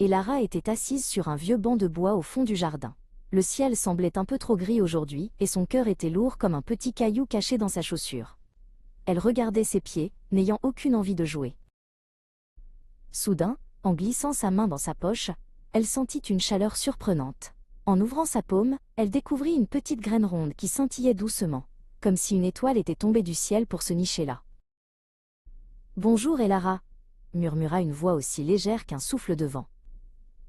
et Lara était assise sur un vieux banc de bois au fond du jardin. Le ciel semblait un peu trop gris aujourd'hui, et son cœur était lourd comme un petit caillou caché dans sa chaussure. Elle regardait ses pieds, n'ayant aucune envie de jouer. Soudain, en glissant sa main dans sa poche, elle sentit une chaleur surprenante. En ouvrant sa paume, elle découvrit une petite graine ronde qui scintillait doucement, comme si une étoile était tombée du ciel pour se nicher là. « Bonjour Elara » murmura une voix aussi légère qu'un souffle de vent.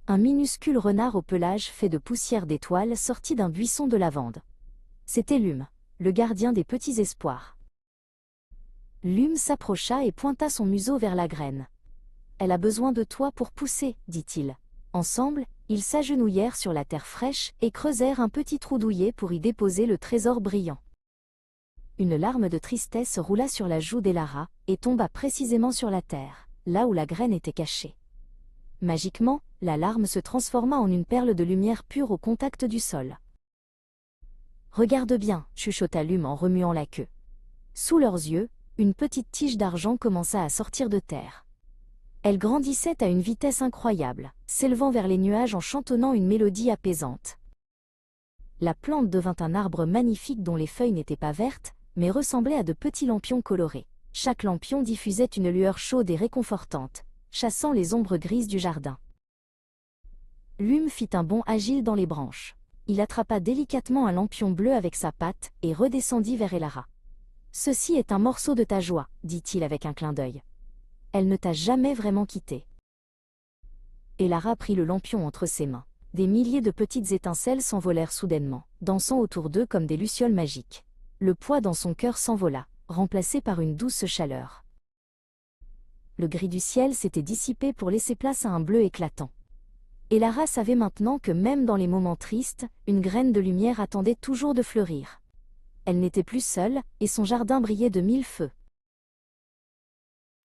Un minuscule renard au pelage fait de poussière d'étoiles sortit d'un buisson de lavande. C'était Lume, le gardien des petits espoirs. Lume s'approcha et pointa son museau vers la graine. « Elle a besoin de toi pour pousser, dit-il. » Ensemble, ils s'agenouillèrent sur la terre fraîche et creusèrent un petit trou douillet pour y déposer le trésor brillant. Une larme de tristesse roula sur la joue d'Elara et tomba précisément sur la terre, là où la graine était cachée. Magiquement, la larme se transforma en une perle de lumière pure au contact du sol. « Regarde bien, chuchota Lume en remuant la queue. Sous leurs yeux, une petite tige d'argent commença à sortir de terre. Elle grandissait à une vitesse incroyable, s'élevant vers les nuages en chantonnant une mélodie apaisante. La plante devint un arbre magnifique dont les feuilles n'étaient pas vertes, mais ressemblaient à de petits lampions colorés. Chaque lampion diffusait une lueur chaude et réconfortante, chassant les ombres grises du jardin. Lume fit un bond agile dans les branches. Il attrapa délicatement un lampion bleu avec sa patte et redescendit vers Elara. « Ceci est un morceau de ta joie, dit-il avec un clin d'œil. Elle ne t'a jamais vraiment quitté. » Elara prit le lampion entre ses mains. Des milliers de petites étincelles s'envolèrent soudainement, dansant autour d'eux comme des lucioles magiques. Le poids dans son cœur s'envola, remplacé par une douce chaleur. Le gris du ciel s'était dissipé pour laisser place à un bleu éclatant. Elara savait maintenant que même dans les moments tristes, une graine de lumière attendait toujours de fleurir. Elle n'était plus seule, et son jardin brillait de mille feux.